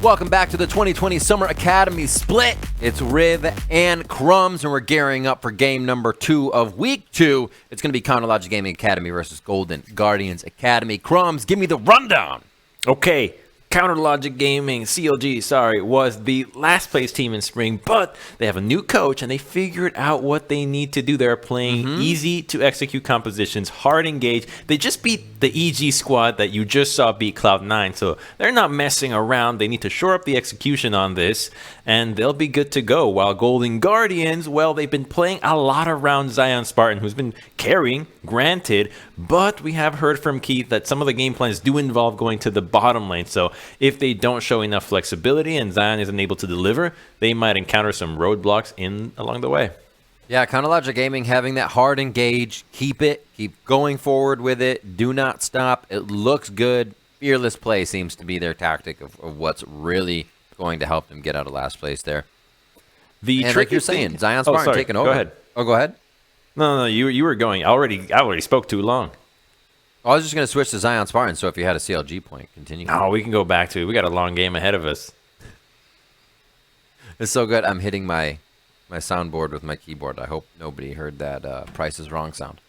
Welcome back to the 2020 Summer Academy Split. It's Riv and Crumbs, and we're gearing up for game number 2 of week 2. It's going to be Counterlogic Gaming Academy versus Golden Guardians Academy. Crumbs, give me the rundown. Okay, Counterlogic Gaming, CLG, was the last place team in spring, but they have a new coach and they figured out what they need to do. They're playing easy to execute compositions, hard engage. They just beat the EG squad that you just saw beat Cloud9, so they're not messing around. They need to shore up the execution on this, and they'll be good to go. While Golden Guardians, well, they've been playing a lot around Zion Spartan, who's been carrying, granted, but we have heard from Keith that some of the game plans do involve going to the bottom lane, so if they don't show enough flexibility and Zion isn't able to deliver, they might encounter some roadblocks along the way. Yeah, Counterlogic Gaming having that hard engage, keep going forward with it, do not stop. It looks good. Fearless play seems to be their tactic of what's really going to help them get out of last place there. And like you're saying, Zion Spartan taking over. Go ahead. Oh, go ahead. No, you were going. I already spoke too long. I was just going to switch to Zion Spartan, so if you had a CLG point, continue. Oh, we can go back to it. We got a long game ahead of us. It's so good. I'm hitting my soundboard with my keyboard. I hope nobody heard that Price is Wrong sound.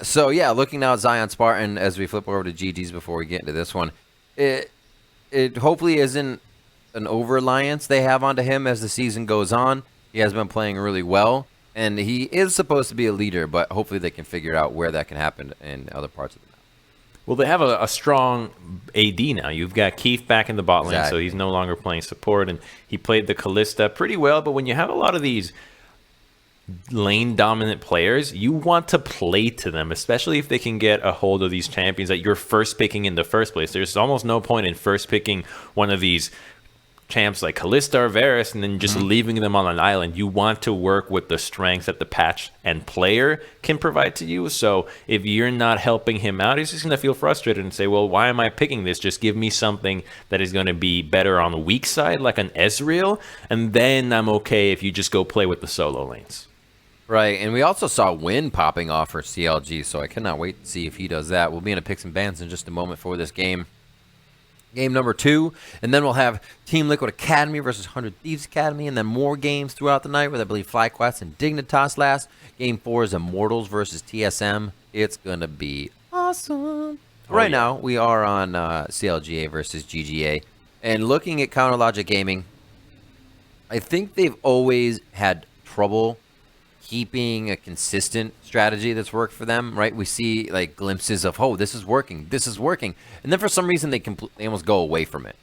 So, yeah, looking now at Zion Spartan as we flip over to GG's before we get into this one. It hopefully isn't an over-reliance they have onto him as the season goes on. He has been playing really well. And he is supposed to be a leader, but hopefully they can figure out where that can happen in other parts of the map. Well, they have a strong AD now. You've got Keith back in the bot lane, so he's no longer playing support, and he played the Kalista pretty well. But when you have a lot of these lane-dominant players, you want to play to them, especially if they can get a hold of these champions that you're first picking in the first place. There's almost no point in first picking one of these champs like Kalista or Varus and then just leaving them on an island. You want to work with the strengths that the patch and player can provide to you. So if you're not helping him out, he's just going to feel frustrated and say, well, why am I picking this? Just give me something that is going to be better on the weak side, like an Ezreal, and then I'm okay if you just go play with the solo lanes. Right, and we also saw Win popping off for CLG, so I cannot wait to see if he does that. We'll be in a picks and bans in just a moment for this game. Game number 2, and then we'll have Team Liquid Academy versus 100 Thieves Academy, and then more games throughout the night with, I believe, FlyQuest and Dignitas last. Game 4 is Immortals versus TSM. It's going to be awesome. Right now, we are on CLGA versus GGA, and looking at Counterlogic Gaming, I think they've always had trouble keeping a consistent strategy that's worked for them, right? We see like glimpses of, oh, this is working, and then for some reason they almost go away from it,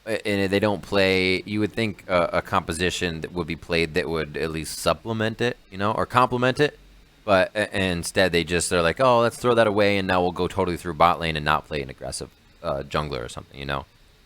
and they don't play. You would think a composition that would be played that would at least supplement it, or complement it, but instead they just are like, oh, let's throw that away, and now we'll go totally through bot lane and not play an aggressive jungler or something,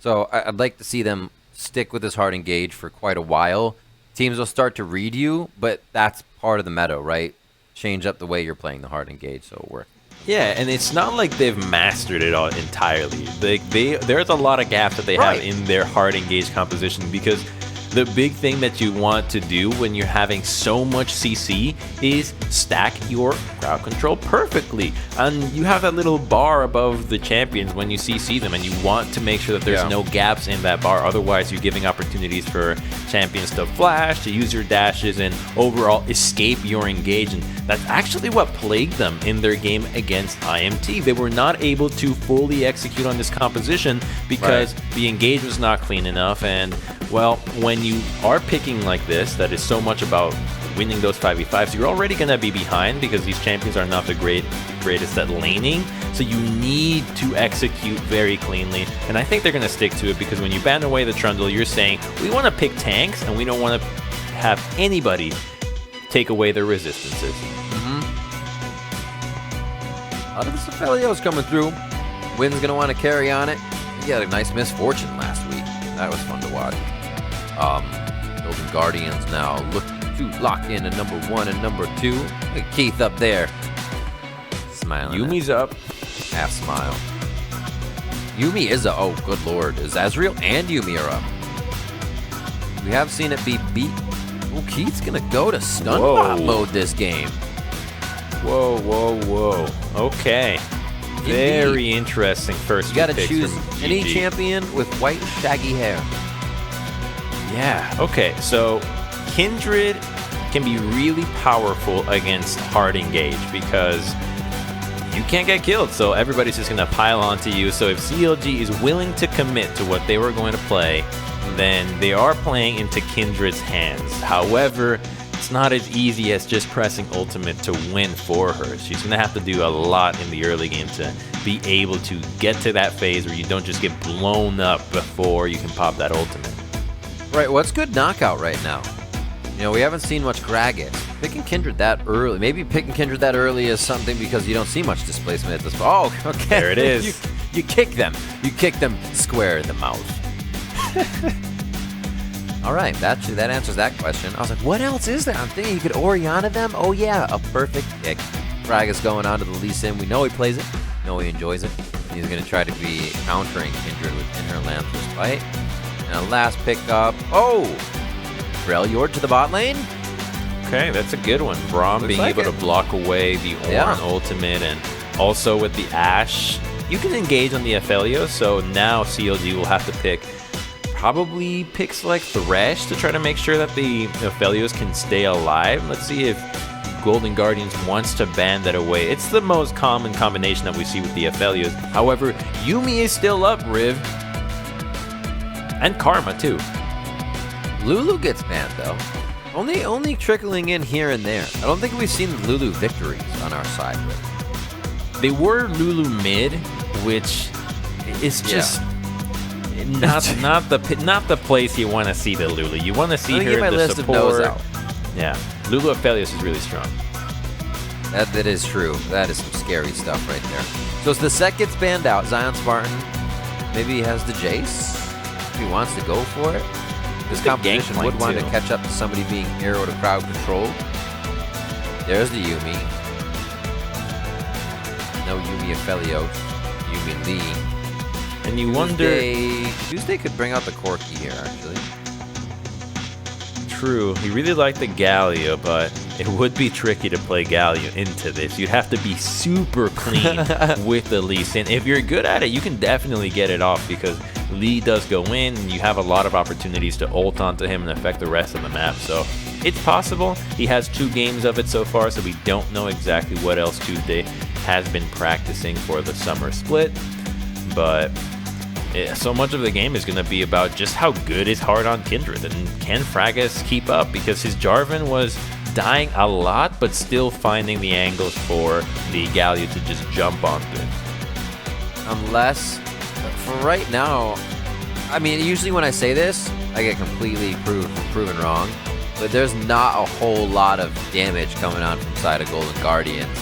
So I'd like to see them stick with this hard engage for quite a while. Teams will start to read you, but that's part of the meta, right? Change up the way you're playing the hard engage, so it'll work. Yeah, and it's not like they've mastered it all entirely. There's a lot of gaps that they have in their hard engage composition, because the big thing that you want to do when you're having so much CC is stack your crowd control perfectly. And you have that little bar above the champions when you CC them, and you want to make sure that there's no gaps in that bar. Otherwise, you're giving opportunities for champions to flash, to use your dashes, and overall escape your engage. And that's actually what plagued them in their game against IMT. They were not able to fully execute on this composition because the engage was not clean enough. And, well, when you are picking like this, that is so much about winning those 5v5s, you're already going to be behind because these champions are not the greatest at laning. So you need to execute very cleanly. And I think they're going to stick to it, because when you ban away the Trundle, you're saying, we want to pick tanks and we don't want to have anybody take away their resistances. A lot of the Sephelio's coming through. Win's going to want to carry on it. He had a nice misfortune last week. That was fun to watch. Golden Guardians now looking to lock in a number 1 and number 2. Look at Keith up there. Smiling. Yumi's up. Half smile. Yumi is up. Oh, good lord. Is Ezreal and Yumi are up. We have seen it be beat. Oh, Keith's going to go to stun bot mode this game. Whoa. Okay. very interesting first. You got to picks choose from any GG. champion with white, shaggy hair. Yeah, okay, so Kindred can be really powerful against hard engage because you can't get killed, so everybody's just going to pile onto you. So if CLG is willing to commit to what they were going to play, then they are playing into Kindred's hands. However, it's not as easy as just pressing ultimate to win for her. She's going to have to do a lot in the early game to be able to get to that phase where you don't just get blown up before you can pop that ultimate. Right, what's good knockout right now? You know, we haven't seen much Gragas. Picking Kindred that early, maybe picking Kindred that early is something because you don't see much displacement at this point. Oh, okay. There it is. You kick them. You kick them square in the mouth. All right, that answers that question. I was like, what else is there? I'm thinking you could Oriana them. Oh, yeah, a perfect pick. Gragas going on to the Lee Sin. We know he plays it. We know he enjoys it. He's going to try to be countering Kindred within her land first fight. And a last pickup. Oh! Freljord to the bot lane. Okay, that's a good one. Braum Looks being like able it. to block away the Ornn Yeah. ultimate, and also with the Ashe, you can engage on the Aphelios, so now CLG will have to probably pick like Thresh to try to make sure that the Aphelios can stay alive. Let's see if Golden Guardians wants to ban that away. It's the most common combination that we see with the Aphelios. However, Yuumi is still up, Riv. And Karma, too. Lulu gets banned, though. Only trickling in here and there. I don't think we've seen Lulu victories on our side. They were Lulu mid, which is just not the place you want to see the Lulu. You want to see her my in the list of no's support. out. Yeah, Lulu Aphelios is really strong. That is true. That is some scary stuff right there. So as the set gets banned out, Zion Spartan, maybe he has the Jace. If he wants to go for it. This competition would want to catch up to somebody being hero to crowd control. There's the Yuumi. No Yuumi Aphelios. Yuumi Lee. And you wonder... Tuesday could bring out the Corki here, actually. True. He really liked the Galio, but it would be tricky to play Galio into this. You'd have to be super clean with the Lee Sin. If you're good at it, you can definitely get it off because Lee does go in and you have a lot of opportunities to ult onto him and affect the rest of the map. So it's possible. He has 2 games of it so far, so we don't know exactly what else Tuesday has been practicing for the summer split. But so much of the game is going to be about just how good is hard on Kindred and can Fragus keep up, because his Jarvan was dying a lot but still finding the angles for the Galio to just jump onto. Unless, for right now, I mean, usually when I say this, I get completely proven wrong, but there's not a whole lot of damage coming on from side of Golden Guardians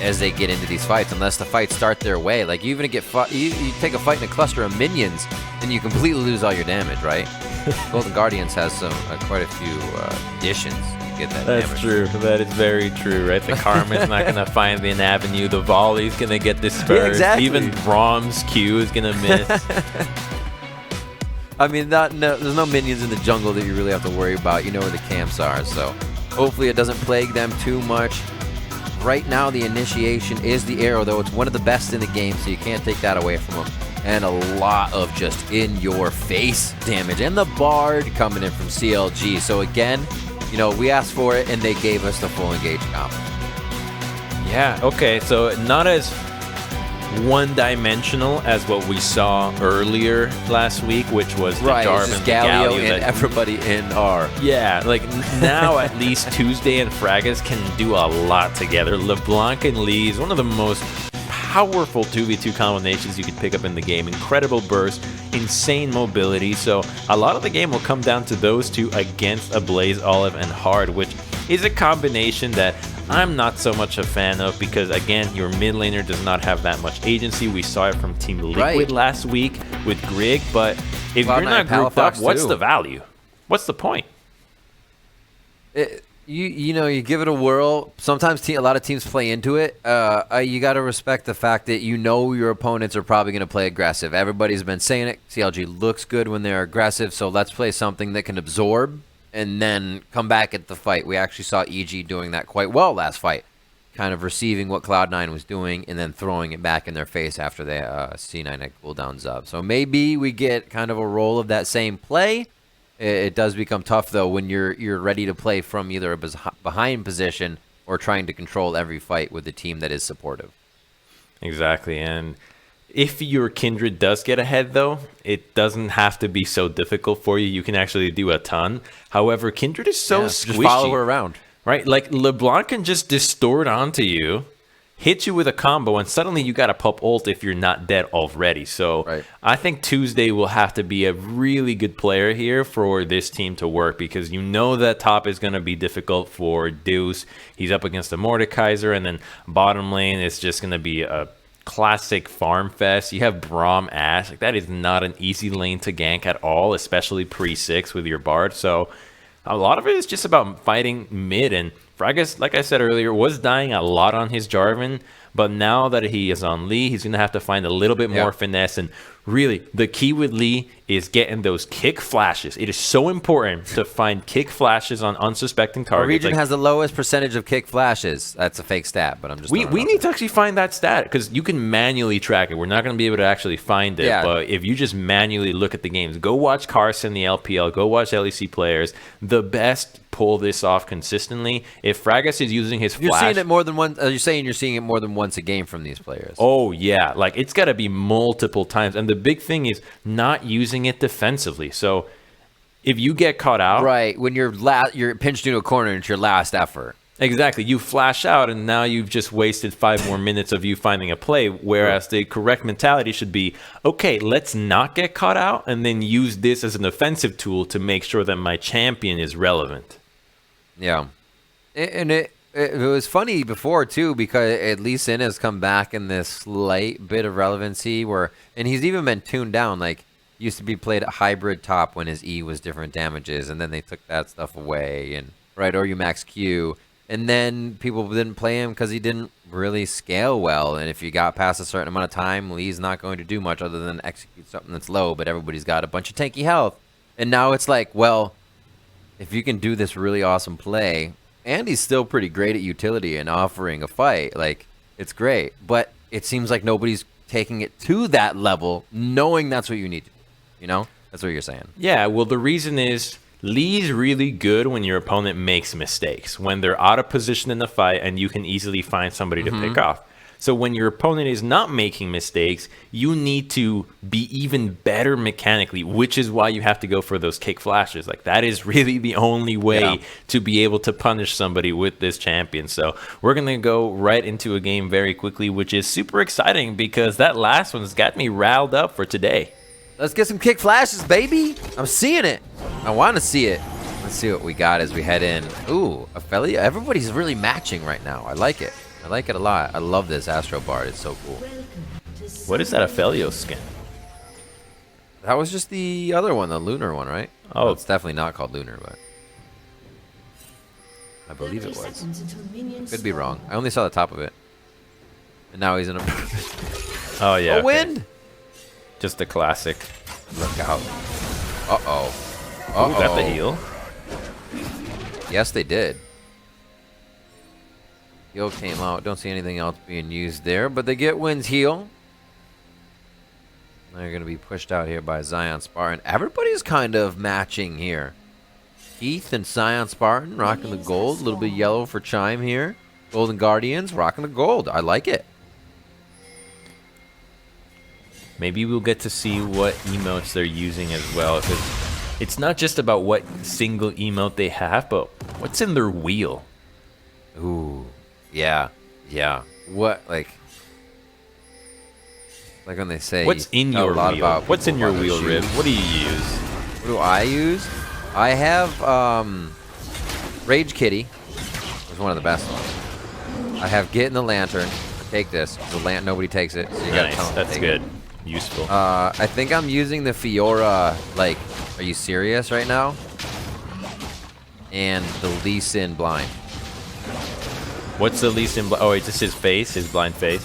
as they get into these fights, unless the fights start their way. Like, you even get you take a fight in a cluster of minions, and you completely lose all your damage, right? Golden Guardians has some quite a few additions to get that damage. That's true. That is very true, right? The Karma's not going to find an avenue. The volley's going to get dispersed. Yeah, exactly. Even Braum's Q is going to miss. I mean, there's no minions in the jungle that you really have to worry about. You know where the camps are, so hopefully it doesn't plague them too much. Right now, the initiation is the arrow, though. It's one of the best in the game, so you can't take that away from them. And a lot of just in-your-face damage. And the Bard coming in from CLG. So again, you know, we asked for it, and they gave us the full engage comp. Yeah, okay, so not as one-dimensional as what we saw earlier last week, which was the Jarvan, it's just the Galio Galio and everybody in R. Yeah, like now at least Tuesday and Fragus can do a lot together. LeBlanc and Lee is one of the most powerful 2v2 combinations you could pick up in the game. Incredible burst, insane mobility. So a lot of the game will come down to those two against a Blaze Olive and Hard, which is a combination that I'm not so much a fan of because, again, your mid laner does not have that much agency. We saw it from Team Liquid last week with Grig, but if you're not grouped up, what's the value? What's the point? You know, you give it a whirl. Sometimes a lot of teams play into it. You got to respect the fact that you know your opponents are probably going to play aggressive. Everybody's been saying it. CLG looks good when they're aggressive, so let's play something that can absorb and then come back at the fight. We actually saw EG doing that quite well last fight. kind of receiving what Cloud9 was doing and then throwing it back in their face after they C9 had cooldowns up. So maybe we get kind of a roll of that same play. It does become tough, though, when you're ready to play from either a behind position or trying to control every fight with a team that is supportive. Exactly, and if your Kindred does get ahead, though, it doesn't have to be so difficult for you. You can actually do a ton. However, Kindred is so squishy. Just follow her around. Right? Like, LeBlanc can just distort onto you, hit you with a combo, and suddenly you got to pop ult if you're not dead already. So right. I think Tuesday will have to be a really good player here for this team to work, because you know that top is going to be difficult for Deuce. He's up against the Mordekaiser, and then bottom lane is just going to be a classic farm fest. You have Braum Ashe. Like, that is not an easy lane to gank at all, especially pre-6 with your Bard. So a lot of it is just about fighting mid, and Fragus, like I said earlier, was dying a lot on his Jarvan, but now that he is on Lee, he's going to have to find a little bit more finesse, and really, the key with Lee is getting those kick flashes. It is so important to find kick flashes on unsuspecting targets. Our region has the lowest percentage of kick flashes. That's a fake stat, but I'm just we need to actually find that stat, because you can manually track it. We're not going to be able to actually find it, but if you just manually look at the games, go watch Carson, the LPL, go watch LEC players. The best pull this off consistently. If Fragus is using his flash, you're seeing it more than one. You're saying you're seeing it more than once a game from these players. Oh yeah, like it's got to be multiple times, and the big thing is not using it defensively. So if you get caught out, right, when you're pinched into a corner, it's your last effort. Exactly, you flash out, and now you've just wasted 5 more minutes of you finding a play. Whereas the correct mentality should be, okay, let's not get caught out, and then use this as an offensive tool to make sure that my champion is relevant. Yeah, and it was funny before too, because at least Sin has come back in this slight bit of relevancy and he's even been tuned down. Like, used to be played at hybrid top when his E was different damages, and then they took that stuff away, and or you max Q, and then people didn't play him because he didn't really scale well. And if you got past a certain amount of time, Lee's not going to do much other than execute something that's low, but everybody's got a bunch of tanky health. And now it's like, well, if you can do this really awesome play, and he's still pretty great at utility and offering a fight, like, it's great. But it seems like nobody's taking it to that level, knowing that's what you need to do. You know? That's what you're saying. Yeah, well, the reason is Lee's really good when your opponent makes mistakes, when they're out of position in the fight and you can easily find somebody to pick off. So when your opponent is not making mistakes, you need to be even better mechanically, which is why you have to go for those kick flashes. Like, that is really the only way to be able to punish somebody with this champion. So we're going to go right into a game very quickly, which is super exciting because that last one's got me riled up for today. Let's get some kick flashes, baby. I'm seeing it. I want to see it. Let's see what we got as we head in. Ooh, Ophelia. Everybody's really matching right now. I like it. I like it a lot. I love this Astro Bard. It's so cool. What is that Ophelio skin? That was just the other one, the Lunar one, right? Oh. Well, it's definitely not called Lunar, but I believe it was. Could be wrong. I only saw the top of it. And now he's in a... Oh, yeah. A wind! Just a classic. Look out. Uh-oh. Uh-oh. Got the heal. Yes, they did. Heal came out. Don't see anything else being used there, but they get Wind's heal. They're going to be pushed out here by Zion Spartan. Everybody's kind of matching here. Heath and Zion Spartan rocking the gold. A little bit yellow for Chime here. Golden Guardians rocking the gold. I like it. Maybe we'll get to see what emotes they're using as well. Because it's not just about what single emote they have, but what's in their wheel. Ooh. Yeah, yeah. What, like when they say... What's in your wheel? What's in your wheel, Rib? What do you use? What do I use? I have Rage Kitty. It's one of the best ones. I have Get in the Lantern. Take this. Nobody takes it, so you gotta tell them that's to take good. It. Useful. I think I'm using the Fiora, like, are you serious right now? And the Lee Sin Blind. What's the least in? Oh, it's just his face, his blind face.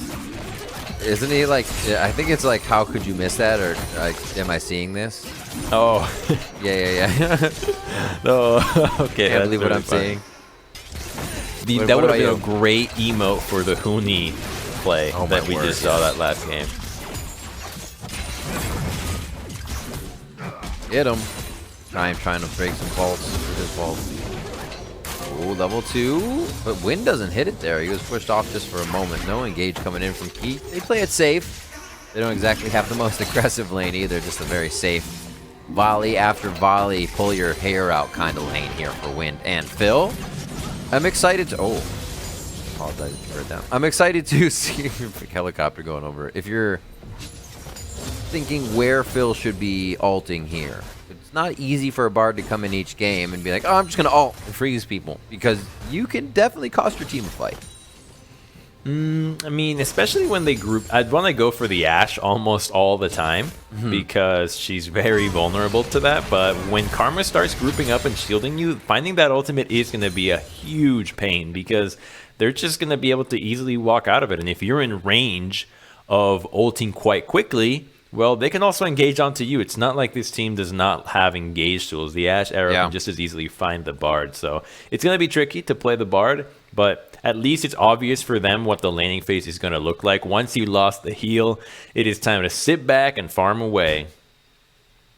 Isn't he like? I think it's like, how could you miss that? Or like, am I seeing this? Oh, yeah. No, okay. Can't believe what I'm seeing. That would have been a great emote for the Huni play that we just saw that last game. Hit him. Trying to break some vaults with his vault. Oh, level 2. But Win doesn't hit it there. He was pushed off just for a moment. No engage coming in from Key. They play it safe. They don't exactly have the most aggressive lane either. Just a very safe volley after volley, pull your hair out kind of lane here for Wind and Phil. I'm excited to... Oh. Apologize if you heard that. I'm excited to see helicopter going over. If you're thinking where Phil should be ulting here, it's not easy for a Bard to come in each game and be like, oh, I'm just going to ult and freeze people, because you can definitely cost your team a fight. I mean, especially when they group, I'd want to go for the Ashe almost all the time because she's very vulnerable to that. But when Karma starts grouping up and shielding you, finding that ultimate is going to be a huge pain because they're just going to be able to easily walk out of it. And if you're in range of ulting quite quickly, well, they can also engage onto you. It's not like this team does not have engage tools. The Ashe arrow can just as easily find the Bard. So it's going to be tricky to play the Bard, but at least it's obvious for them what the laning phase is going to look like. Once you lost the heal, it is time to sit back and farm away.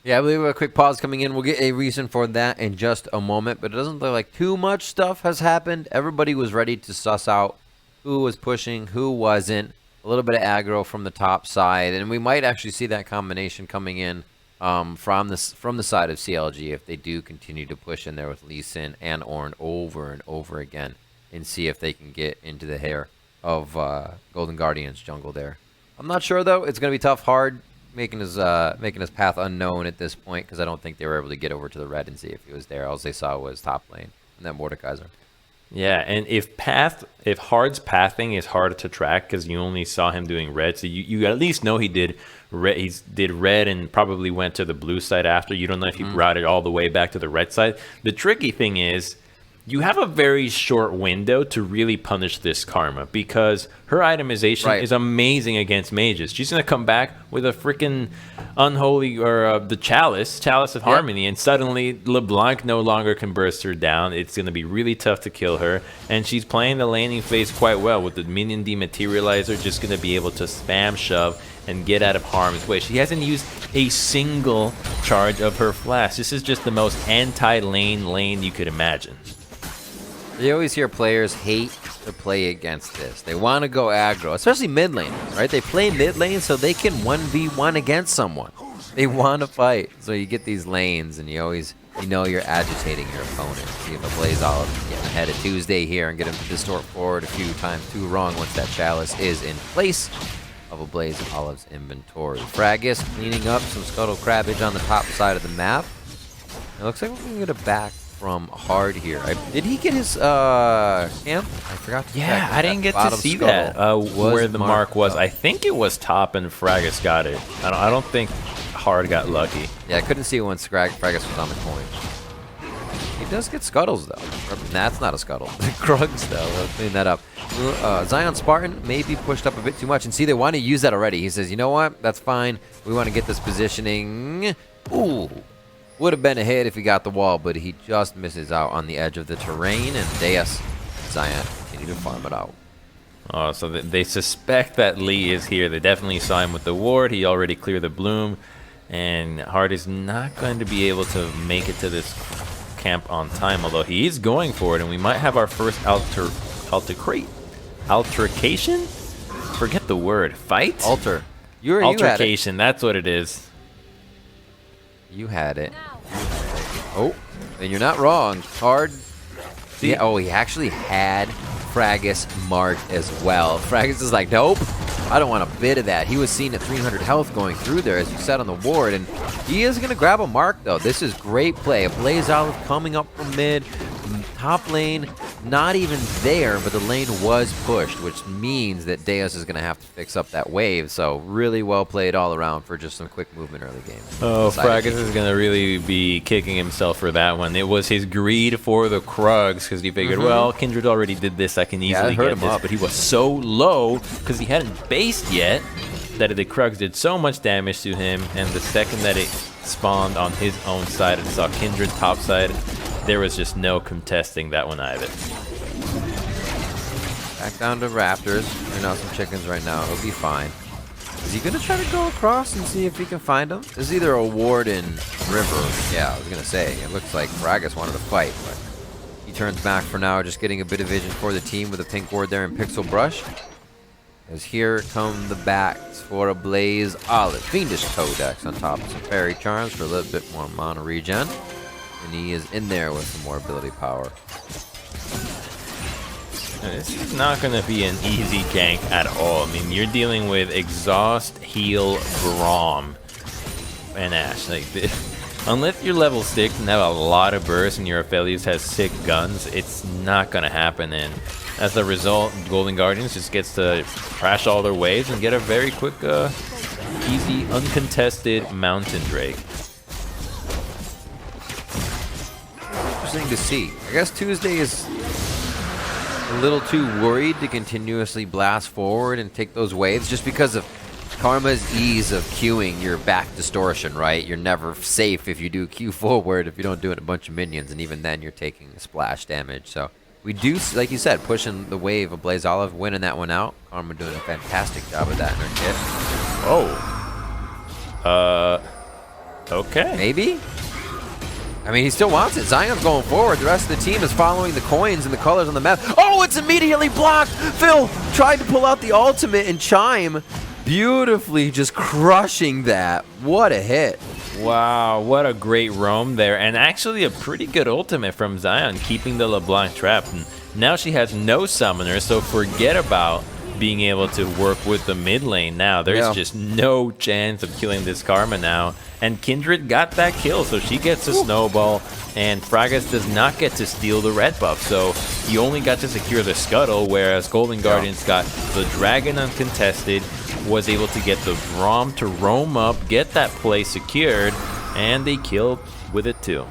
Yeah, I believe a quick pause coming in. We'll get a reason for that in just a moment, but it doesn't look like too much stuff has happened. Everybody was ready to suss out who was pushing, who wasn't. A little bit of aggro from the top side, and we might actually see that combination coming in from the side of CLG if they do continue to push in there with Lee Sin and Ornn over and over again, and see if they can get into the hair of Golden Guardian's jungle there. I'm not sure though. It's gonna be tough, hard making his path unknown at this point, because I don't think they were able to get over to the red and see if he was there. All they saw was top lane and then Mordekaiser. Yeah, and if Hard's pathing is hard to track because you only saw him doing red, so you at least know he did red. He did red and probably went to the blue side after. You don't know if he routed all the way back to the red side. The tricky thing is, you have a very short window to really punish this Karma because her itemization is amazing against mages. She's going to come back with a freaking unholy, or the Chalice of Harmony, and suddenly LeBlanc no longer can burst her down. It's going to be really tough to kill her, and she's playing the laning phase quite well with the minion dematerializer, just going to be able to spam shove and get out of harm's way. She hasn't used a single charge of her flash. This is just the most anti-lane you could imagine. You always hear players hate to play against this. They want to go aggro, especially mid lane, right? They play mid lane so they can 1v1 against someone. They want to fight. So you get these lanes, and you know you're agitating your opponent. See if a Blaze Olive can get ahead of Tuesday here and get him to distort forward a few times too wrong once that Chalice is in place of a Blaze Olive's inventory. Fraggus cleaning up some Scuttle Crabbage on the top side of the map. It looks like we're going to get a back from Hard here. Did he get his camp? I forgot to check. I didn't get to see that where the mark was. I think it was top and Fraggus got it. I don't think Hard got lucky. Yeah, I couldn't see when Fraggus was on the coin. He does get scuttles though. That's not a scuttle. Krugs though. Let's clean that up. Zion Spartan may be pushed up a bit too much, and see they want to use that already. He says, you know what? That's fine. We want to get this positioning. Ooh. Would have been ahead if he got the wall, but he just misses out on the edge of the terrain, and Deus Zion continue to farm it out. Oh, so they suspect that Lee is here. They definitely saw him with the ward. He already cleared the bloom, and Hard is not going to be able to make it to this camp on time, although he is going for it, and we might have our first altercation? Forget the word. Fight? Altercation, that's what it is. You had it. Oh, and you're not wrong. Hard. See, oh, he actually had Fraggus marked as well. Fraggus is like, nope, I don't want a bit of that. He was seen at 300 health going through there, as you said, on the ward, and he is going to grab a mark, though. This is great play. A Blaze Olive coming up from mid. Top lane, not even there, but the lane was pushed, which means that Deus is going to have to fix up that wave. So really well played all around for just some quick movement early game. Oh, Fraggus is going to really be kicking himself for that one. It was his greed for the Krugs because he figured, well, Kindred already did this. I can easily get this. But he was so low because he hadn't based yet that the Krugs did so much damage to him. And the second that it spawned on his own side and saw Kindred top side, there was just no contesting that one either. Back down to Raptors. Clearing out some chickens right now. He'll be fine. Is he gonna try to go across and see if he can find him? There's either a ward in River. Yeah, I was gonna say. It looks like Fragus wanted to fight, but he turns back for now, just getting a bit of vision for the team with a pink ward there in Pixel Brush. As here come the backs for a Blaze Olive. Fiendish Codex on top of some Fairy Charms for a little bit more mana regen. And he is in there with some more ability power. This is not going to be an easy gank at all. I mean, you're dealing with Exhaust, Heal, Braum, and Ash. Like, unless you're level 6 and have a lot of burst and your Aphelios has sick guns, it's not going to happen. And as a result, Golden Guardians just gets to crash all their waves and get a very quick, easy, uncontested Mountain Drake. Interesting to see. I guess Tuesday is a little too worried to continuously blast forward and take those waves just because of Karma's ease of queuing your back distortion, right? You're never safe if you do queue forward if you don't do it in a bunch of minions, and even then you're taking splash damage. So we do, like you said, pushing the wave of Blaze Olive, winning that one out. Karma doing a fantastic job of that in her kit. Oh. Okay. Maybe? I mean, he still wants it. Zion's going forward. The rest of the team is following the coins and the colors on the map. Oh, it's immediately blocked! Phil tried to pull out the ultimate and Chime. Beautifully just crushing that. What a hit. Wow, what a great roam there. And actually a pretty good ultimate from Zion, keeping the LeBlanc trapped. And now she has no summoner, so forget about being able to work with the mid lane now. There's just no chance of killing this Karma now. And Kindred got that kill, so she gets a snowball, and Fragus does not get to steal the red buff, so he only got to secure the scuttle, whereas Golden Guardians got the dragon uncontested, was able to get the Braum to roam up, get that play secured, and they killed with it too.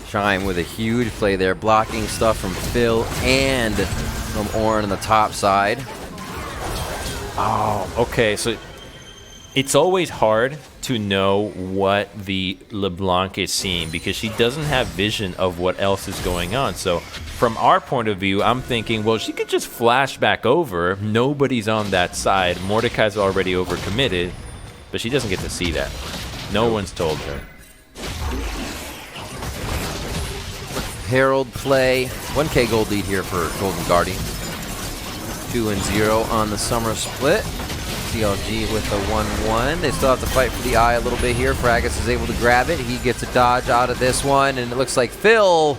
Chime with a huge play there, blocking stuff from Phil and from Orin on the top side. Oh, okay, so it's always hard to know what the LeBlanc is seeing because she doesn't have vision of what else is going on. So from our point of view, I'm thinking, well, she could just flash back over. Nobody's on that side. Mordecai's already overcommitted, but she doesn't get to see that. No one's told her. Herald play. 1k gold lead here for Golden Guardian. 2-0 on the summer split. CLG with a 1-1. They still have to fight for the eye a little bit here. Fragus is able to grab it. He gets a dodge out of this one, and it looks like Phil,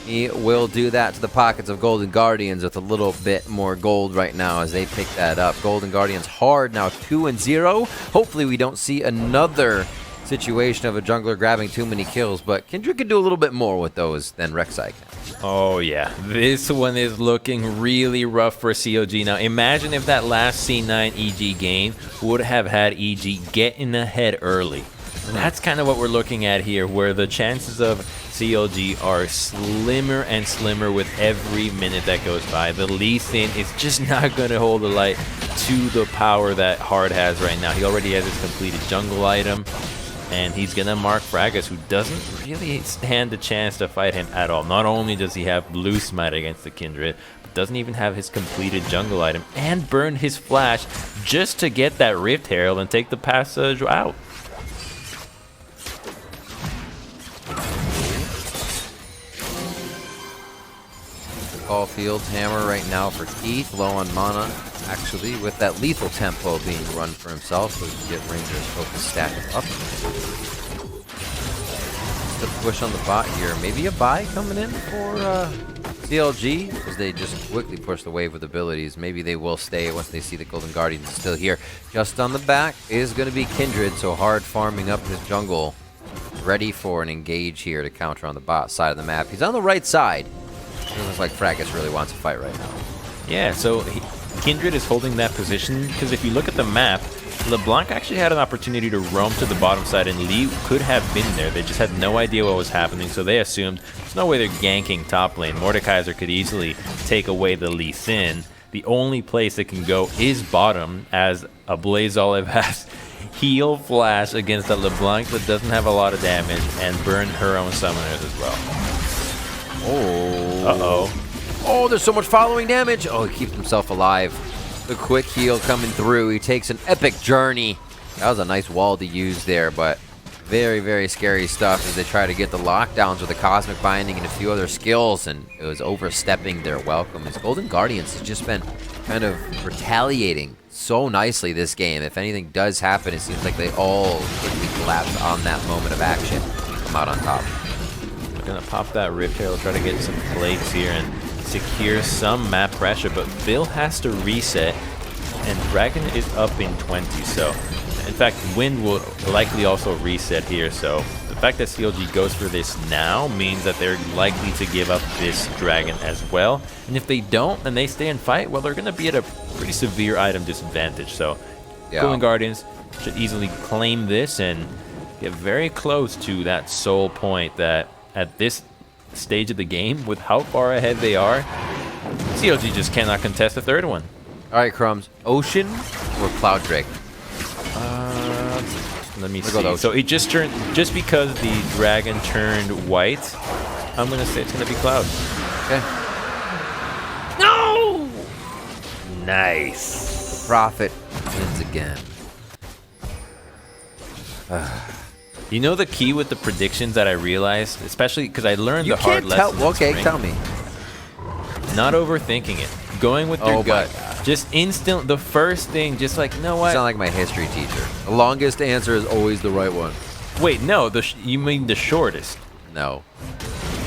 he will do that to the pockets of Golden Guardians with a little bit more gold right now as they pick that up. Golden Guardians hard now, 2-0. Hopefully we don't see another situation of a jungler grabbing too many kills, but Kindred could do a little bit more with those than Rek'Sai can. Oh yeah, this one is looking really rough for CLG. Now imagine if that last C9 EG game would have had EG get in the head early. That's kind of what we're looking at here, where the chances of CLG are slimmer and slimmer with every minute that goes by. The Lee Sin is just not going to hold the light to the power that Hard has right now. He already has his completed jungle item, and he's going to mark Fragus, who doesn't really stand a chance to fight him at all. Not only does he have Blue Smite against the Kindred, but doesn't even have his completed jungle item, and burn his flash just to get that Rift Herald and take the passage out. Caulfield's hammer right now for Keith, low on mana, actually, with that lethal tempo being run for himself, so he can get Ranger's focus stacked up. The push on the bot here. Maybe a buy coming in for CLG, because they just quickly push the wave with abilities. Maybe they will stay once they see the Golden Guardians is still here. Just on the back is going to be Kindred, so Hard farming up his jungle, ready for an engage here to counter on the bot side of the map. He's on the right side. It looks like Fragus really wants to fight right now. Yeah, so Kindred is holding that position because if you look at the map, LeBlanc actually had an opportunity to roam to the bottom side, and Lee could have been there. They just had no idea what was happening, so they assumed there's no way they're ganking top lane. Mordekaiser could easily take away the Lee Sin. The only place it can go is bottom, as a Blaze Olive has heal flash against a LeBlanc that doesn't have a lot of damage, and burn her own summoners as well. Oh. Uh-oh. Oh, there's so much following damage. Oh, he keeps himself alive. The quick heal coming through. He takes an epic journey. That was a nice wall to use there, but very, very scary stuff as they try to get the lockdowns with the Cosmic Binding and a few other skills, and it was overstepping their welcome. As Golden Guardians has just been kind of retaliating so nicely this game. If anything does happen, it seems like they all quickly collapse on that moment of action and come out on top. We're gonna pop that Rift here. We'll try to get some plates here and secure some map pressure, but Bill has to reset, and Dragon is up in 20, so in fact, Wind will likely also reset here, so the fact that CLG goes for this now means that they're likely to give up this Dragon as well. And if they don't, and they stay and fight, well, they're going to be at a pretty severe item disadvantage. So Golden Guardians should easily claim this and get very close to that soul point that at this stage of the game, with how far ahead they are, CLG just cannot contest the third one. All right, Crumbs. Ocean or Cloud Drake? Let me see. So it just turned, just because the Dragon turned white, I'm gonna say it's gonna be Cloud. Okay. No! Nice. Prophet wins again. You know the key with the predictions that I realized, especially because I learned the hard lesson. Okay, tell me. Not overthinking it. Going with your gut. Just instant, the first thing, just like, you know what? You sound like my history teacher. The longest answer is always the right one. Wait, no, you mean the shortest? No.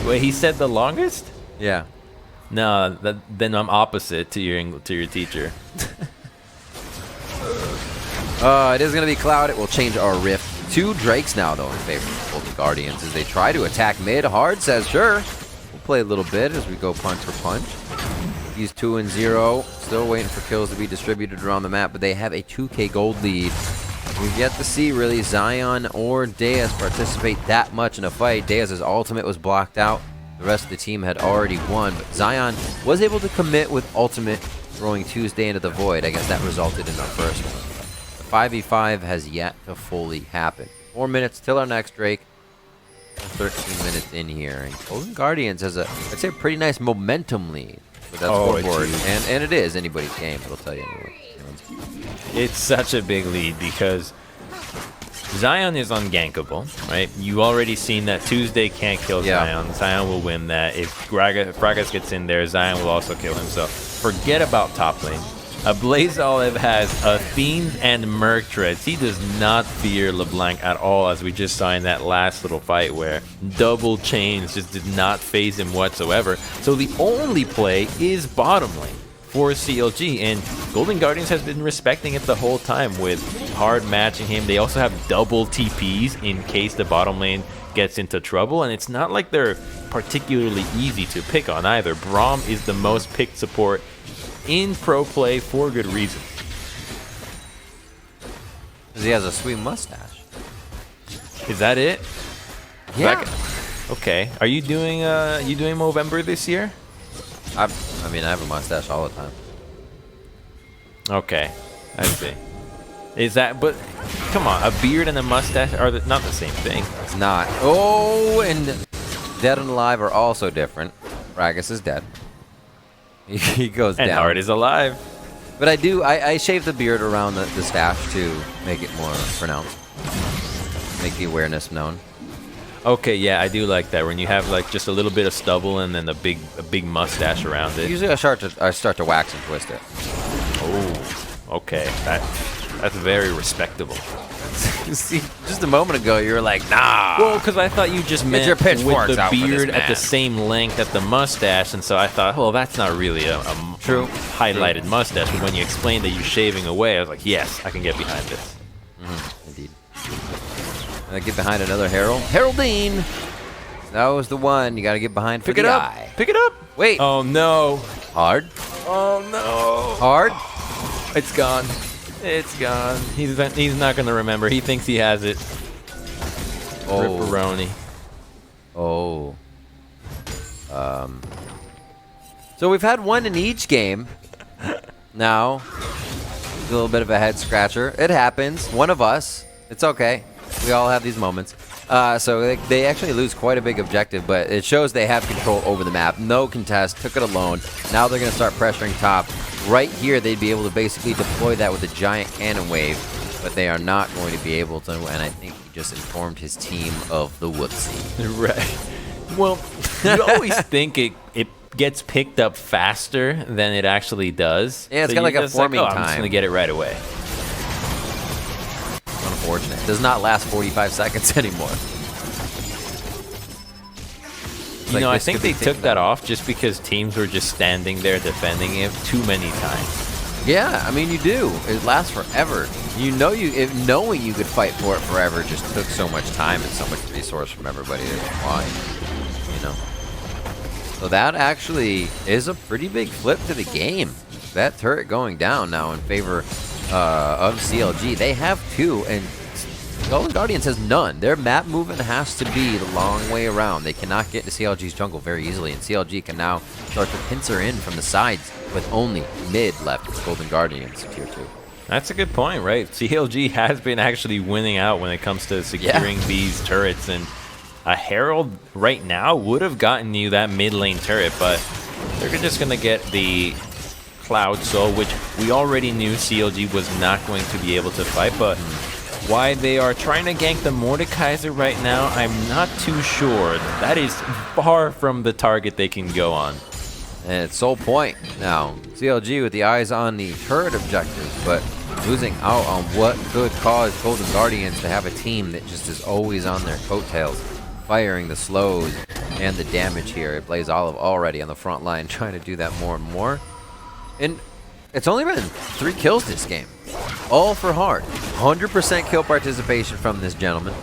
Wait, he said the longest? Yeah. No, then I'm opposite to your teacher. It is going to be Cloud. It will change our Rift. 2 Drakes now, though, in favor of Golden Guardians as they try to attack mid. Hard says, sure. We'll play a little bit as we go punch for punch. He's 2 and 0. Still waiting for kills to be distributed around the map, but they have a 2K gold lead. We've yet to see really Zion or Deus participate that much in a fight. Deus' ultimate was blocked out. The rest of the team had already won, but Zion was able to commit with ultimate, throwing Tuesday into the void. I guess that resulted in our first one. The 5v5 has yet to fully happen. 4 minutes till our next Drake. 13 minutes in here, and Golden Guardians has a, I'd say, a pretty nice momentum lead. But that's scoreboard, and it is anybody's game, it'll tell you anyway. It's such a big lead because Zion is ungankable, right? You already seen that Tuesday can't kill Zion. Zion will win that. If Gragas gets in there, Zion will also kill him. So forget about top lane. Blaze Olive has Fiend and Merc Treads. He does not fear LeBlanc at all, as we just saw in that last little fight where double chains just did not phase him whatsoever. So the only play is bottom lane for CLG, and Golden Guardians has been respecting it the whole time with hard matching him. They also have double TPs in case the bottom lane gets into trouble, and it's not like they're particularly easy to pick on either. Braum is the most picked support in pro play for good reason. He has a sweet mustache. Is that it? Yeah. Okay. Are you doing Movember this year? I mean, I have a mustache all the time. Okay, I see. Is that? But come on, a beard and a mustache are not the same thing. It's not. Oh, and Dead and Alive are also different. Ragus is dead. He goes down. And Hard is alive. But I shave the beard around the stash to make it more pronounced. Make the awareness known. Okay, yeah, I do like that when you have like just a little bit of stubble and then a big mustache around it. Usually I start to wax and twist it. Oh, okay, that's very respectable. See, just a moment ago you were like, nah. Well, because I thought you just meant your pitchforks with the out for this beard man. at the same length as the mustache, and so I thought, well, that's not really a true highlighted mustache. But when you explained that you're shaving away, I was like, yes, I can get behind this. Indeed. And I get behind another Herald. Heraldine! That was the one you got to get behind for the eye. Pick it up! Wait. Oh, no. Hard? Oh, no. Hard? It's gone. It's gone. He's not going to remember. He thinks he has it. Oh. Ripperoni. Oh. So we've had one in each game. Now, a little bit of a head scratcher. It happens. One of us. It's okay. We all have these moments. So they actually lose quite a big objective, but it shows they have control over the map. No contest, took it alone. Now they're going to start pressuring top. Right here, they'd be able to basically deploy that with a giant cannon wave, but they are not going to be able to, and I think he just informed his team of the whoopsie. Right. Well, you always think it gets picked up faster than it actually does. Yeah, it's got like a forming time. I'm just going to get it right away. Unfortunate. It does not last 45 seconds anymore. You know, I think they took that off just because teams were just standing there defending it too many times. Yeah, I mean, you do. It lasts forever. You know, knowing you could fight for it forever just took so much time and so much resource from everybody. That's why, you know. So that actually is a pretty big flip to the game. That turret going down now in favor of CLG. They have 2, and Golden Guardians has none. Their map movement has to be the long way around. They cannot get to CLG's jungle very easily, and CLG can now start to pincer in from the sides with only mid left with Golden Guardians tier 2. That's a good point, right? CLG has been actually winning out when it comes to securing these turrets, and a Herald right now would have gotten you that mid lane turret, but they're just going to get the Cloud Soul, which we already knew CLG was not going to be able to fight, but why they are trying to gank the Mordekaiser right now, I'm not too sure. That is far from the target they can go on. And it's Soul Point now. CLG with the eyes on the turret objectives, but losing out on what could cause Golden Guardians to have a team that just is always on their coattails, firing the slows and the damage here. It Blaze Olive already on the front line, trying to do that more and more. And it's only been 3 kills this game. All for Hard. 100% kill participation from this gentleman.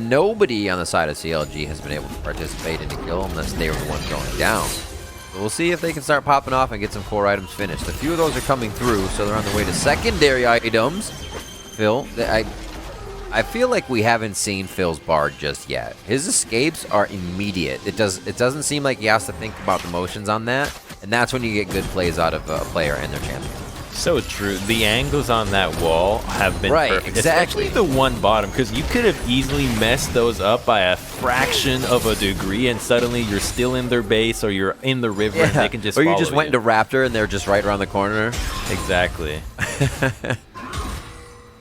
Nobody on the side of CLG has been able to participate in a kill unless they were the ones going down. So we'll see if they can start popping off and get some 4 items finished. A few of those are coming through, so they're on the way to secondary items. Phil, I feel like we haven't seen Phil's Bard just yet. His escapes are immediate. It doesn't seem like he has to think about the motions on that, and that's when you get good plays out of a player and their champion. So true. The angles on that wall have been perfect. Exactly. Especially the one bottom, because you could have easily messed those up by a fraction of a degree, and suddenly you're still in their base or you're in the river and they can just follow you just went into Raptor and they're just right around the corner. Exactly.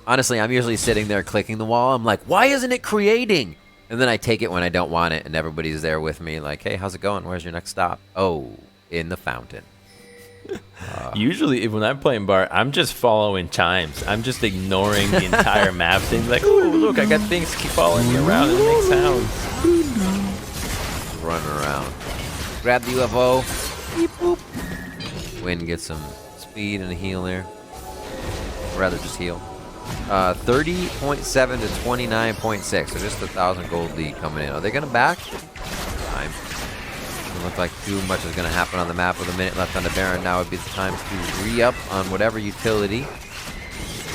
Honestly, I'm usually sitting there clicking the wall. I'm like, why isn't it creating? And then I take it when I don't want it, and everybody's there with me like, hey, how's it going? Where's your next stop? Oh, in the fountain. Usually, when I'm playing Bard, I'm just following chimes. I'm just ignoring the entire map thing. Like, oh, look, I got things keep following me around and make sounds. Running around. Grab the UFO. Beep, boop. Wind gets some speed and a heal there. Or rather, just heal. 30.7 to 29.6. So just 1,000 gold lead coming in. Are they going to back? Time. Doesn't look like too much is going to happen on the map with a minute left on the Baron. Now would be the time to re-up on whatever utility.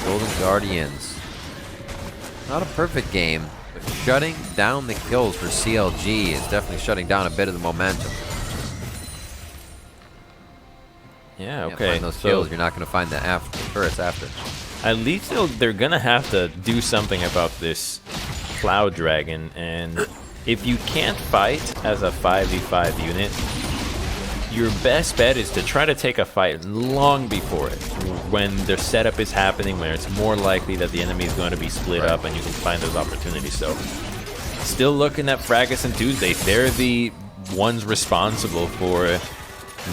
Golden Guardians. Not a perfect game, but shutting down the kills for CLG is definitely shutting down a bit of the momentum. Yeah, Can't okay. find those kills, you're not going to find the turrets after. At least they're going to have to do something about this Cloud Dragon, and if you can't fight as a 5v5 unit, your best bet is to try to take a fight long before it, when their setup is happening, where it's more likely that the enemy is going to be split up and you can find those opportunities. So, still looking at Fracas and Tuesday. They're the ones responsible for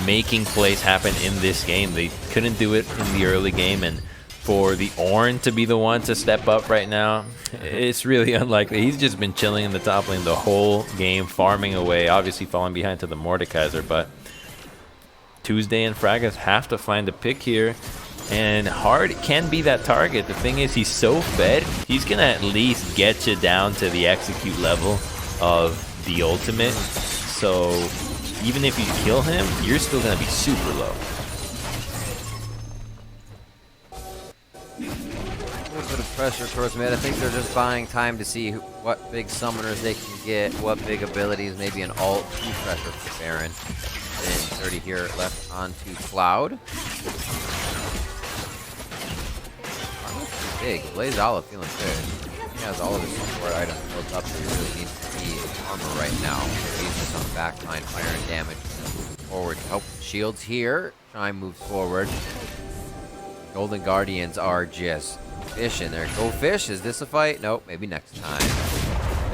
making plays happen in this game. They couldn't do it in the early game, and for the Ornn to be the one to step up right now, it's really unlikely. He's just been chilling in the top lane the whole game, farming away, obviously falling behind to the Mordekaiser, but Tuesday and Fracas have to find a pick here, and Hard can be that target. The thing is, he's so fed, he's going to at least get you down to the execute level of the ultimate, so even if you kill him, you're still going to be super low. A little bit of pressure towards mid. I think they're just buying time to see what big summoners they can get, what big abilities, maybe an ult. Too pressure for Baron. And 30 here left onto Cloud. Big. Blaze Olive feeling good. He has all of his support items built up, so he really needs to be in armor right now. So he's just on the back line, firing damage. Forward. Oh, shields here. Chime moves forward. Golden Guardians are just fishing there. Go fish. Is this a fight? Nope. Maybe next time.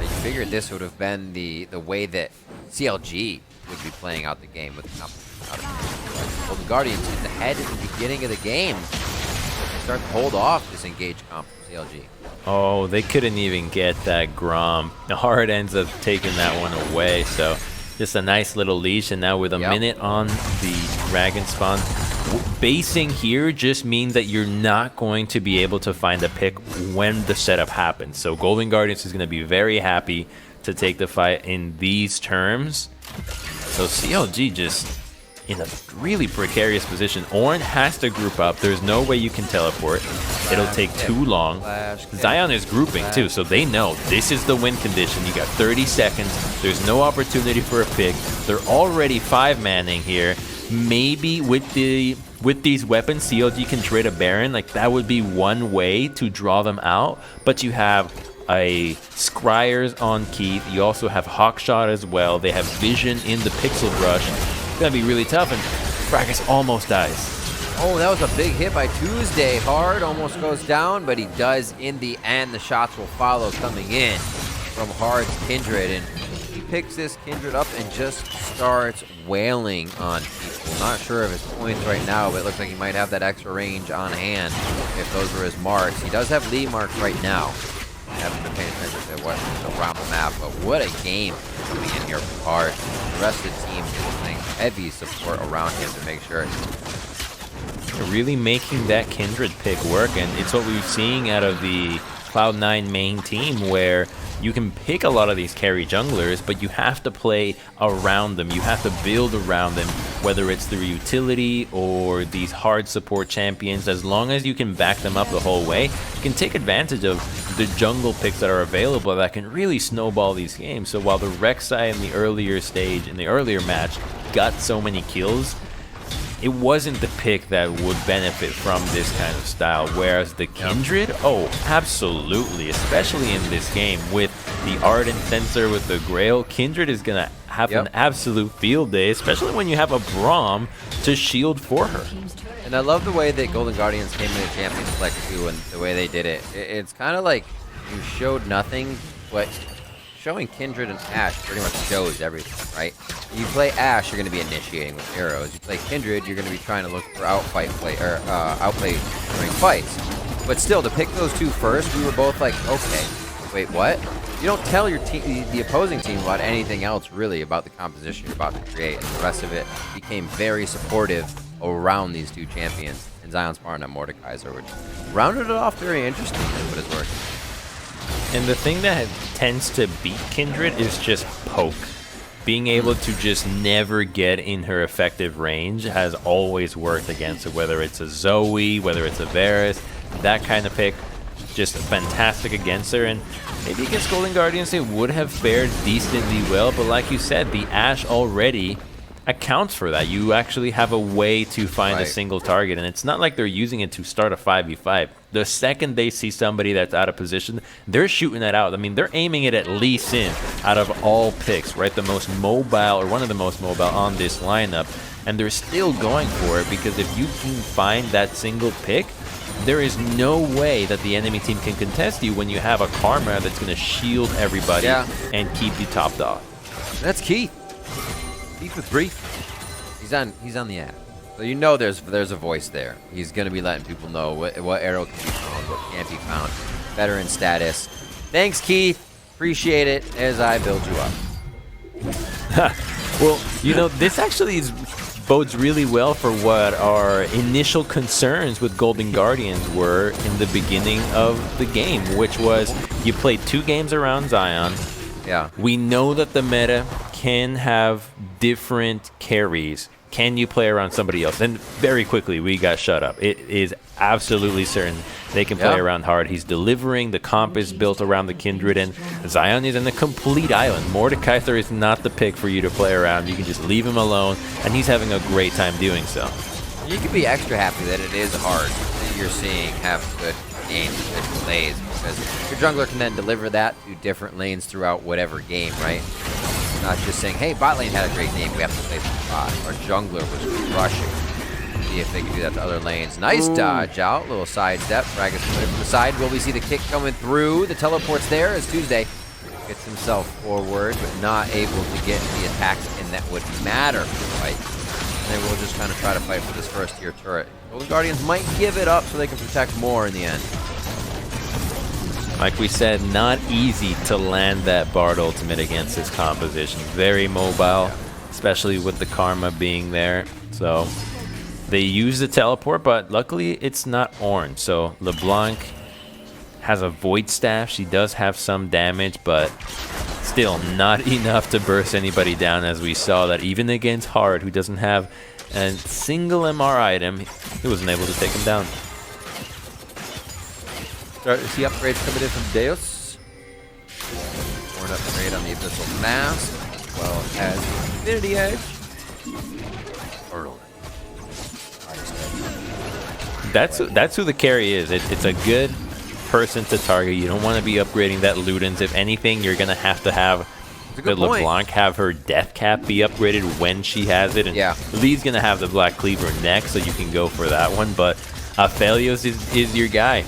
You figured this would have been the way that CLG would be playing out the game with the competition. Golden Guardians get ahead at the beginning of the game. They start to hold off this engaged comp from CLG. Oh, they couldn't even get that Grom. Hard ends up taking that one away, so just a nice little leash, and now with a minute on the dragon spawn, basing here just means that you're not going to be able to find a pick when the setup happens. So Golden Guardians is going to be very happy to take the fight in these terms. So CLG just in a really precarious position. Ornn has to group up. There's no way you can teleport. It'll take too long. Zion is grouping too, so they know this is the win condition. You got 30 seconds. There's no opportunity for a pick. They're already 5-manning here. Maybe with these weapons, CLG can trade a Baron. Like, that would be one way to draw them out. But you have a Scryers on Keith. You also have Hawkshot as well. They have Vision in the Pixel Brush. It's going to be really tough, and Fracas almost dies. Oh, that was a big hit by Tuesday. Hard almost goes down, but he does in the end. The shots will follow coming in from Hard's Kindred, and he picks this Kindred up and just starts wailing on people. Not sure of his points right now, but it looks like he might have that extra range on hand if those were his marks. He does have lead marks right now. I haven't been paying attention to what's around the map, but what a game coming in here from Hard. The rest of the team is playing heavy support around him to make sure really making that Kindred pick work, and it's what we're seeing out of the Cloud9 main team, where you can pick a lot of these carry junglers, but you have to play around them. You have to build around them, whether it's through utility or these hard support champions. As long as you can back them up the whole way, you can take advantage of the jungle picks that are available that can really snowball these games. So while the Rek'Sai in the earlier stage, in the earlier match, got so many kills, it wasn't the pick that would benefit from this kind of style, whereas the Kindred, oh, absolutely, especially in this game with the Ardent Sensor, with the Grail, Kindred is going to have an absolute field day, especially when you have a Braum to shield for her. And I love the way that Golden Guardians came into Champions Select 2 and the way they did it. It's kind of like you showed nothing, but showing Kindred and Ashe pretty much shows everything, right? You play Ashe, you're going to be initiating with arrows. You play Kindred, you're going to be trying to look for outplay during fights. But still, to pick those two first, we were both like, okay, wait, what? You don't tell your team, the opposing team, about anything else really about the composition you're about to create, and the rest of it became very supportive around these two champions, and Zion Spartan and Mordekaiser, which rounded it off very interestingly, but it's working. And the thing that tends to beat Kindred is just poke. Being able to just never get in her effective range has always worked against her, whether it's a Zoe, whether it's a Varus, that kind of pick, just fantastic against her. And maybe against Golden Guardians it would have fared decently well, but like you said, the Ashe already accounts for that. You actually have a way to find a single target, and it's not like they're using it to start a 5v5. The second they see somebody that's out of position, they're shooting that out. I mean, they're aiming it at Lee Sin out of all picks, right? The most mobile, or one of the most mobile on this lineup, and they're still going for it, because if you can find that single pick, there is no way that the enemy team can contest you when you have a Karma that's going to shield everybody and keep you topped off. That's Keith. Keith with Brief. He's on the app. So you know there's a voice there. He's going to be letting people know what arrow can be found, what can't be found. Veteran status. Thanks, Keith. Appreciate it as I build you up. Well, you know, this actually bodes really well for what our initial concerns with Golden Guardians were in the beginning of the game, which was you played 2 games around Zion. Yeah. We know that the meta can have different carries. Can you play around somebody else? And very quickly, we got shut up. It is absolutely certain they can play around Hard. He's delivering. The comp is built around the Kindred, and Zion is in a complete island. Mordekaiser is not the pick for you to play around. You can just leave him alone, and he's having a great time doing so. You can be extra happy that it is Hard that you're seeing have good game good plays, because your jungler can then deliver that to different lanes throughout whatever game, right? Not just saying, hey, bot lane had a great game, we have to play some bot. Our jungler was rushing. See if they can do that to other lanes. Nice dodge out, little side step. Fragus put it from the side. Will we see the kick coming through? The teleport's there as Tuesday gets himself forward, but not able to get the attacks in that would matter for the fight. And they will just kind of try to fight for this first tier turret. Golden Guardians might give it up so they can protect more in the end. Like we said, not easy to land that Bard ultimate against this composition. Very mobile, especially with the Karma being there. So they use the teleport, but luckily it's not orange. So LeBlanc has a Void Staff. She does have some damage, but still not enough to burst anybody down, as we saw that even against Hard, who doesn't have a single MR item, he wasn't able to take him down. Start to see upgrades coming in from Deus. More an upgrade on the Abyssal Mask, as well as Infinity Edge. That's who the carry is. It's a good person to target. You don't want to be upgrading that Ludens. If anything, you're going to have the LeBlanc have her death cap be upgraded when she has it. And Lee's going to have the Black Cleaver next, so you can go for that one. But Aphelios is your guy.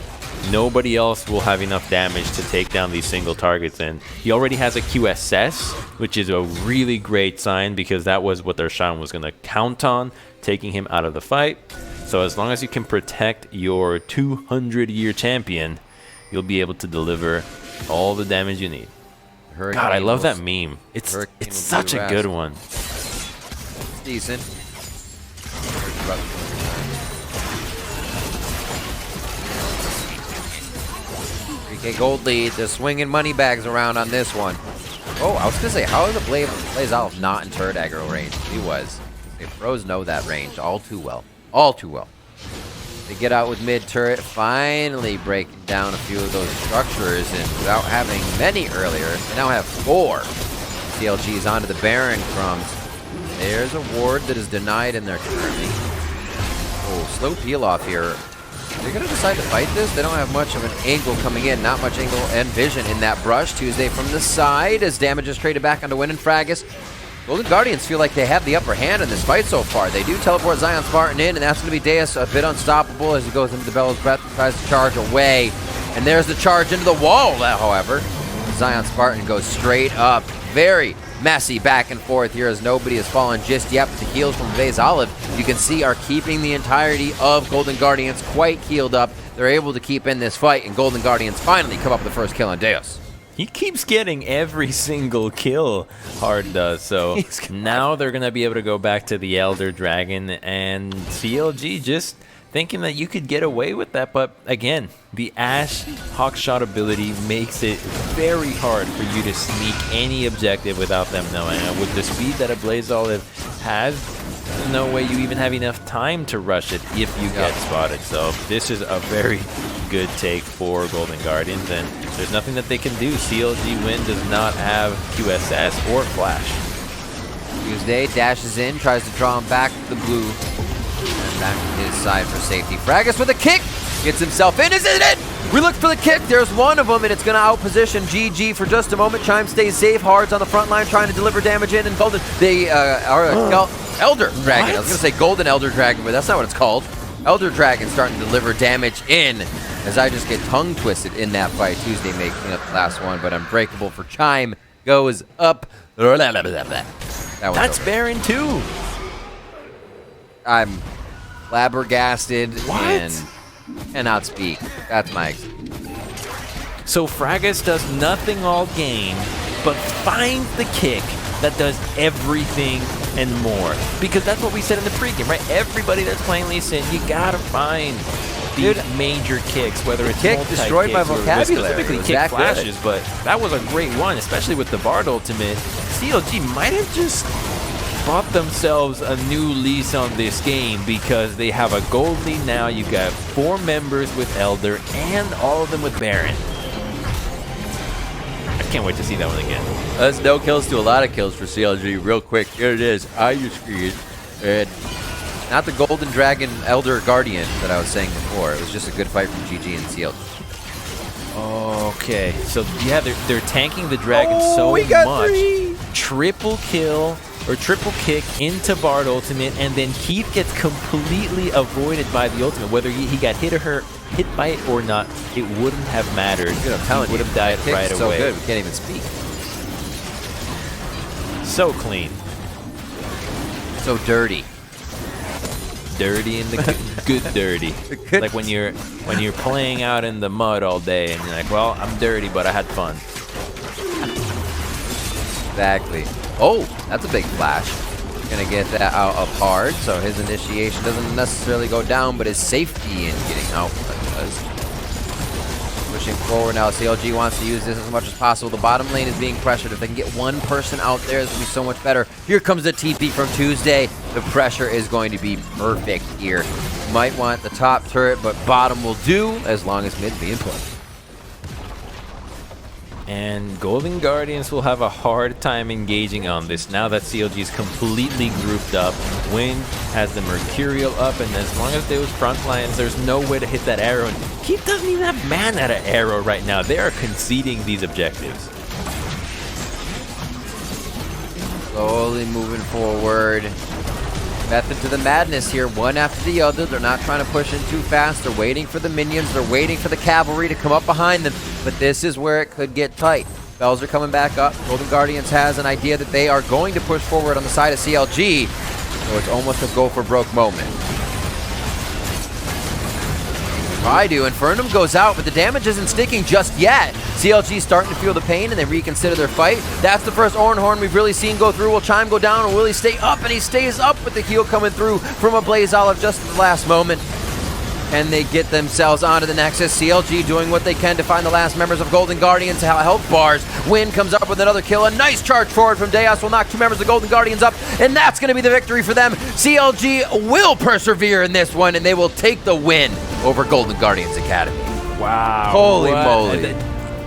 Nobody else will have enough damage to take down these single targets. And he already has a QSS, which is a really great sign, because that was what their Shan was going to count on, taking him out of the fight. So as long as you can protect your 200-year champion, you'll be able to deliver all the damage you need. Hurricane God, I love that meme. It's such a good one. It's decent. 3K gold lead. They're swinging money bags around on this one. Oh, I was going to say, how is the Blaze Olive not in turret aggro range? He was. The pros know that range all too well. All too well. They get out with mid turret, finally breaking down a few of those structures, and without having many earlier, they now have 4. CLG's onto the Baron crumbs. There's a ward that is denied in there currently. Oh, slow peel off here. They're going to decide to fight this. They don't have much of an angle coming in. Not much angle and vision in that brush. Tuesday from the side as damage is traded back onto Win and Fragus. Golden Guardians feel like they have the upper hand in this fight so far. They do teleport Zion Spartan in, and that's going to be Deus a bit unstoppable as he goes into the Bellow's Breath and tries to charge away. And there's the charge into the wall, however. Zion Spartan goes straight up. Very messy back and forth here as nobody has fallen just yet. But the heals from Blaze Olive, you can see, are keeping the entirety of Golden Guardians quite healed up. They're able to keep in this fight, and Golden Guardians finally come up with the first kill on Deus. He keeps getting every single kill, Hard does, so now they're going to be able to go back to the Elder Dragon, and CLG just thinking that you could get away with that, but again, the Ashe Hawkshot ability makes it very hard for you to sneak any objective without them knowing. And with the speed that a Blaze Olive has, there's no way you even have enough time to rush it if you get spotted. So this is a very good take for Golden Guardians, and there's nothing that they can do. CLG Win does not have QSS or Flash. Tuesday dashes in, tries to draw him back to the blue. And back to his side for safety. Fragus with a kick! Gets himself in, isn't it? We looked for the kick, there's one of them, and it's going to outposition GG for just a moment. Chime stays safe, Hard's on the front line trying to deliver damage in, and Golden, they are Elder Dragon. I was going to say Golden Elder Dragon, but that's not what it's called. Elder Dragon starting to deliver damage in, as I just get tongue twisted in that fight. Tuesday making up the last one, but Unbreakable for Chime goes up. That's Baron too. I'm flabbergasted and cannot speak. That's my So Fragus does nothing all game, but finds the kick that does everything and more. Because that's what we said in the pregame, right? Everybody that's playing Lee Sin, you gotta find the major kicks, whether it's kick destroyed my vocabulary. Specifically kick flashes, but that was a great one, especially with the Bard ultimate. CLG might have just bought themselves a new lease on this game, because they have a gold lead now. You've got 4 members with Elder and all of them with Baron. I can't wait to see that one again. That's no kills to a lot of kills for CLG. Real quick, here it is. I just screwed. And Not the Golden Dragon Elder Guardian that I was saying before. It was just a good fight from GG and CLG. Okay, so yeah, they're tanking the dragon so much. 3. Triple kill or triple kick into Bard ultimate, and then Keith gets completely avoided by the ultimate. Whether he got hit by it or not, it wouldn't have mattered. He would have died right away. So good, we can't even speak. So clean. So dirty. Dirty in the good dirty. Like when you're playing out in the mud all day and you're like, well, I'm dirty, but I had fun. Exactly. Oh, that's a big flash. Gonna get that out of hard, so his initiation doesn't necessarily go down, but his safety in getting out does. Pushing forward now, CLG wants to use this as much as possible. The bottom lane is being pressured. If they can get one person out there, it's going to be so much better. Here comes the TP from Tuesday. The pressure is going to be perfect here. Might want the top turret, but bottom will do as long as mid's being pushed. And Golden Guardians will have a hard time engaging on this now that CLG is completely grouped up. Wind has the Mercurial up, and as long as those front lines, there's no way to hit that arrow. And Keith doesn't even have mana at an arrow right now. They are conceding these objectives. Slowly moving forward. Method to the madness here, one after the other. They're not trying to push in too fast. They're waiting for the minions. They're waiting for the cavalry to come up behind them. But this is where it could get tight. Bells are coming back up. Golden Guardians has an idea that they are going to push forward on the side of CLG. So it's almost a go for broke moment. I do. Infernum goes out, but the damage isn't sticking just yet. CLG starting to feel the pain, and they reconsider their fight. That's the first Ornhorn we've really seen go through. Will Chime go down, or will he stay up? And he stays up with the heal coming through from a Blaze Olive just at the last moment. And they get themselves onto the Nexus. CLG doing what they can to find the last members of Golden Guardians to help bars. Wind comes up with another kill. A nice charge forward from Deus will knock 2 members of Golden Guardians up, and that's going to be the victory for them. CLG will persevere in this one, and they will take the win over Golden Guardians Academy. Wow. Holy moly.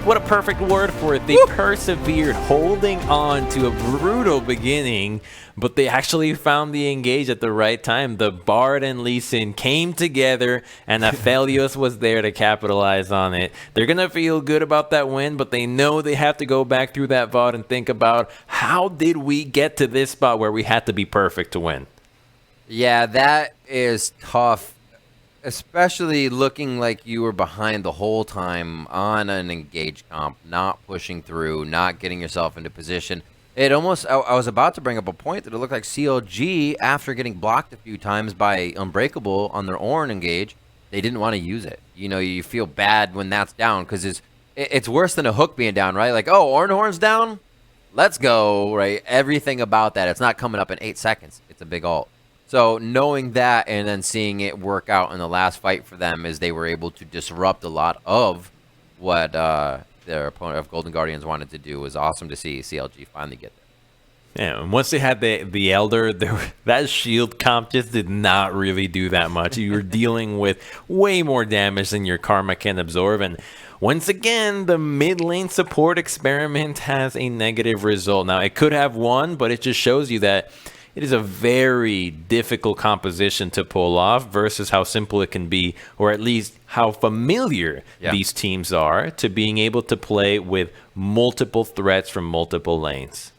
What a perfect word for it. They persevered, holding on to a brutal beginning, but they actually found the engage at the right time. The Bard and Lee Sin came together, and Aphelios was there to capitalize on it. They're going to feel good about that win, but they know they have to go back through that VOD and think about, how did we get to this spot where we had to be perfect to win? Yeah, that is tough. Especially looking like you were behind the whole time on an engaged comp, not pushing through, not getting yourself into position. It almost, I was about to bring up a point that it looked like CLG, after getting blocked a few times by Unbreakable on their Ornn engage, they didn't want to use it. You know, you feel bad when that's down, because it's worse than a hook being down, right? Like, oh, Ornhorn's down? Let's go, right? Everything about that. It's not coming up in 8 seconds. It's a big ult. So knowing that and then seeing it work out in the last fight for them, as they were able to disrupt a lot of what their opponent of Golden Guardians wanted to do, was awesome to see CLG finally get there. Yeah, and once they had the Elder, that shield comp just did not really do that much. You were dealing with way more damage than your Karma can absorb, and once again, the mid lane support experiment has a negative result. Now, it could have won, but it just shows you that it is a very difficult composition to pull off versus how simple it can be, or at least how familiar these teams are to being able to play with multiple threats from multiple lanes.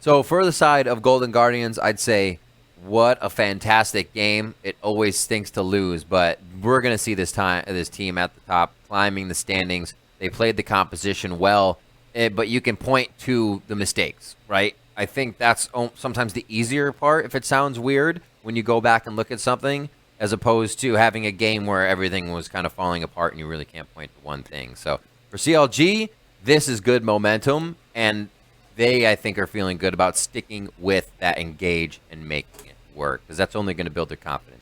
So for the side of Golden Guardians, I'd say, what a fantastic game. It always stinks to lose, but we're going to see this team at the top climbing the standings. They played the composition well, but you can point to the mistakes, right? I think that's sometimes the easier part, if it sounds weird, when you go back and look at something, as opposed to having a game where everything was kind of falling apart and you really can't point to one thing. So for CLG, this is good momentum, and they, I think, are feeling good about sticking with that engage and making it work, because that's only going to build their confidence.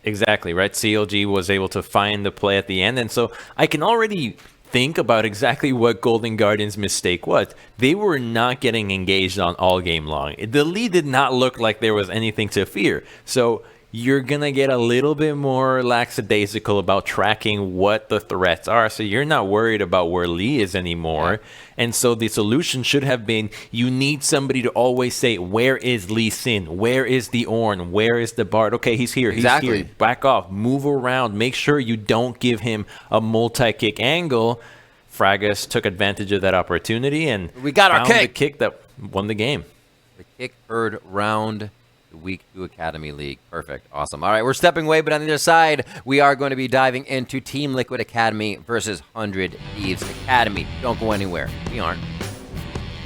Exactly, right? CLG was able to find the play at the end, and so I can already think about exactly what Golden Guardians' mistake was. They were not getting engaged on all game long. The lead did not look like there was anything to fear. So you're going to get a little bit more lackadaisical about tracking what the threats are. So you're not worried about where Lee is anymore. And so the solution should have been, you need somebody to always say, where is Lee Sin? Where is the Ornn? Where is the Bard? Okay, he's here. He's Exactly. here. Back off. Move around. Make sure you don't give him a multi-kick angle. Fragus took advantage of that opportunity and we got our found the kick. kick that won the game. The kick heard round the Week 2 Academy League. Perfect. Awesome. All right, we're stepping away, but on the other side, we are going to be diving into Team Liquid Academy versus 100 Thieves Academy. Don't go anywhere. We aren't.